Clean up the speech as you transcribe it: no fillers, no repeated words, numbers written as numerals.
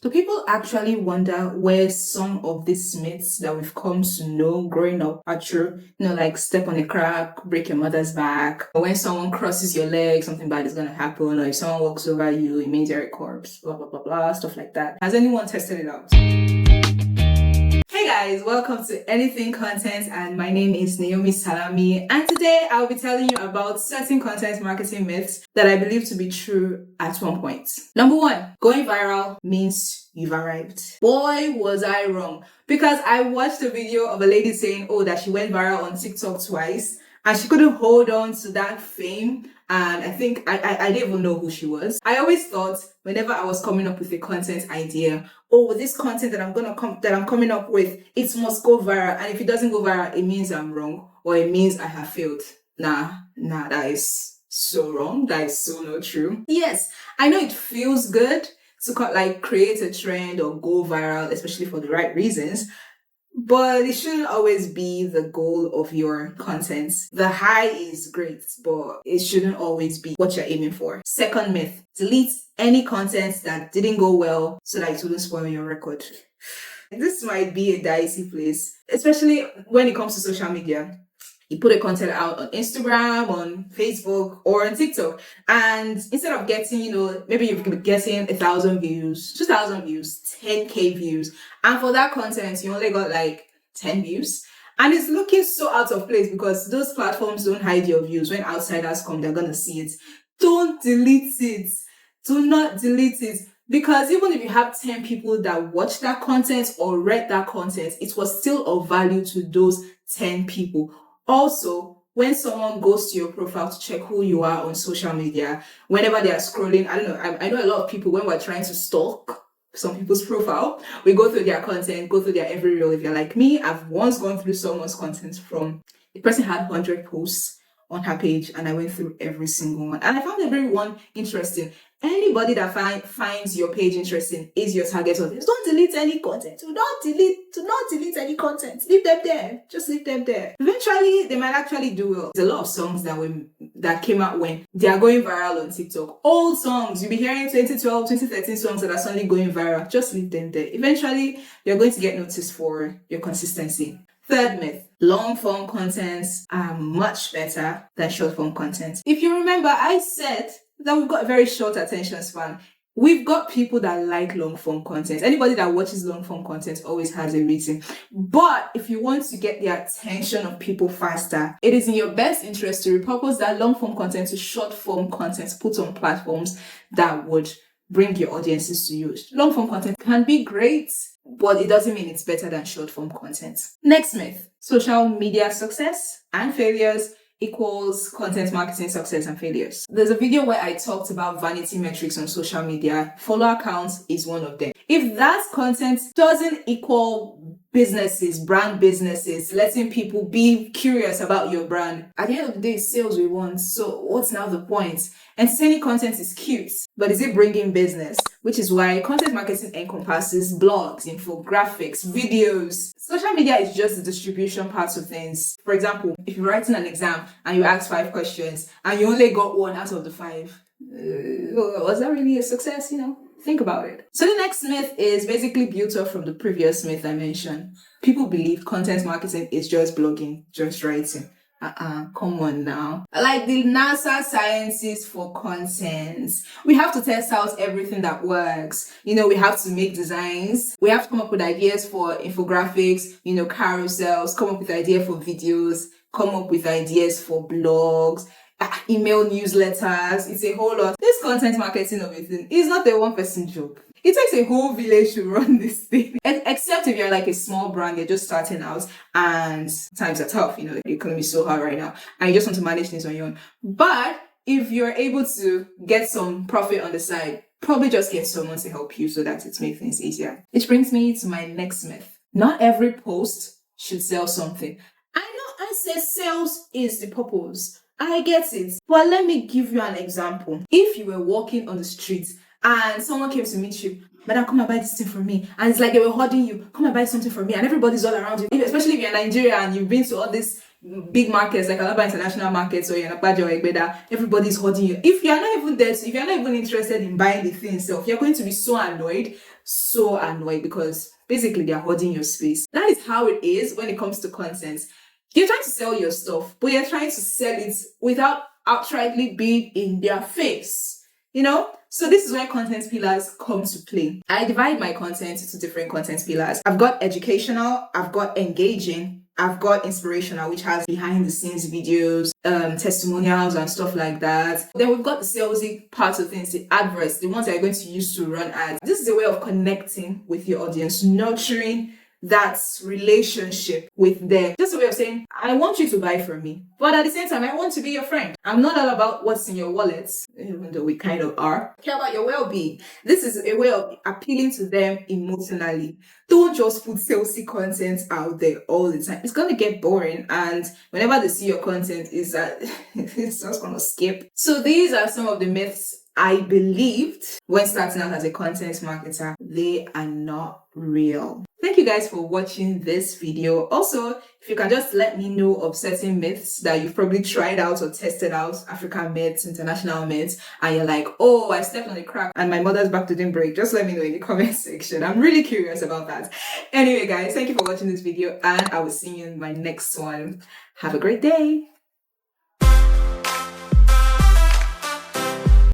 Do people actually wonder where some of these myths that we've come to know growing up are true? Like step on a crack, break your mother's back. Or when someone crosses your leg, something bad is going to happen. Or if someone walks over you, it means you're a corpse. Blah, blah, blah, blah, stuff like that. Has anyone tested it out? Hey guys, welcome to Anything Content, and my name is Naomi Salami, and today I'll be telling you about certain content marketing myths that I believe to be true at one point. Number one, going viral means you've arrived. Boy, was I wrong, because I watched a video of a lady saying, that she went viral on TikTok twice and she couldn't hold on to that fame. And I think I didn't even know who she was. I always thought whenever I was coming up with a content idea, this content that I'm coming up with, it must go viral. And if it doesn't go viral, it means I'm wrong, or it means I have failed. Nah, that is so wrong. That is so not true. Yes, I know it feels good to create a trend or go viral, especially for the right reasons. But it shouldn't always be the goal of your content. The high is great, but it shouldn't always be what you're aiming for. Second myth, delete any content that didn't go well so that it wouldn't spoil your record. This might be a dicey place, especially when it comes to social media. You put a content out on Instagram, on Facebook, or on TikTok, and instead of getting, maybe you're getting 1,000 views, 2,000 views, 10K views, and for that content, you only got 10 views. And it's looking so out of place because those platforms don't hide your views. When outsiders come, they're going to see it. Don't delete it. Do not delete it. Because even if you have 10 people that watch that content or read that content, it was still of value to those 10 people. Also, when someone goes to your profile to check who you are on social media, whenever they are scrolling, I know a lot of people, when we're trying to stalk some people's profile, we go through their content, go through their every reel. If you're like me, I've once gone through someone's content the person had 100 posts on her page, and I went through every single one. And I found everyone interesting. Anybody that finds your page interesting is your target audience. Don't delete any content. Do not delete any content. Leave them there. Just leave them there. Eventually, they might actually do well. There's a lot of songs that came out when they are going viral on TikTok. Old songs. You'll be hearing 2012, 2013 songs that are suddenly going viral. Just leave them there. Eventually, you're going to get noticed for your consistency. Third myth, long form contents are much better than short form content. If you remember, I said that we've got a very short attention span. We've got people that like long form content. Anybody that watches long form content always has a reason. But if you want to get the attention of people faster, it is in your best interest to repurpose that long form content to short form content put on platforms that would bring your audiences to you. Long form content can be great, but it doesn't mean it's better than short form content. Next myth, social media success and failures equals content marketing success and failures. There's a video where I talked about vanity metrics on social media. Follower counts is one of them. If that content doesn't equal brand businesses, letting people be curious about your brand, at the end of the day, sales we want. So what's now the point? Entertaining content is cute, but is it bringing business? Which is why content marketing encompasses blogs, infographics, videos. Social media is just the distribution part of things. For example, if you're writing an exam and you ask 5 questions and you only got 1 out of the 5, was that really a success? Think about it. So the next myth is basically built up from the previous myth I mentioned. People believe content marketing is just blogging, just writing. Come on now. Like the NASA sciences for content. We have to test out everything that works. We have to make designs. We have to come up with ideas for infographics, carousels, come up with ideas for videos, come up with ideas for blogs, email newsletters. It's a whole lot. This content marketing of everything is not a one-person job. It takes a whole village to run this thing. Except if you're like a small brand, you're just starting out and times are tough, the economy is so hard right now and you just want to manage things on your own. But if you're able to get some profit on the side, probably just get someone to help you so that it makes things easier. Which brings me to my next myth. Not every post should sell something. I know I said sales is the purpose. I get it. But let me give you an example. If you were walking on the street and someone came to meet you, "Madam, come and buy this thing from me." And it's like they were holding you, "Come and buy something from me." And everybody's all around you. Especially if you're in Nigeria and you've been to all these big markets like Alaba International Markets or Yanapaja or Egbeda, everybody's holding you. If you're not even there, if you're not even interested in buying the thing itself, you're going to be so annoyed so annoyed because basically they're holding your space. That is how it is when it comes to content. You're trying to sell your stuff, but you're trying to sell it without outrightly being in their face. So this is where content pillars come to play. I divide my content into different content pillars. I've got educational, I've got engaging, I've got inspirational, which has behind the scenes videos, testimonials and stuff like that. Then we've got the salesy part of things, the adverts, the ones that you're going to use to run ads. This is a way of connecting with your audience, nurturing that relationship with them. Just a way of saying, I want you to buy from me, but at the same time, I want to be your friend. I'm not all about what's in your wallet, even though we kind of are. I care about your well-being. This is a way of appealing to them emotionally. Don't just put salesy content out there all the time. It's going to get boring, and whenever they see your content, it's just going to skip. So these are some of the myths I believed when starting out as a content marketer. They are not real. Thank you guys for watching this video. Also, if you can just let me know of certain myths that you've probably tried out or tested out, African myths, international myths, and you're like, oh, I stepped on a crack and my mother's back didn't break, just let me know in the comment section. I'm really curious about that. Anyway, guys, thank you for watching this video, and I will see you in my next one. Have a great day.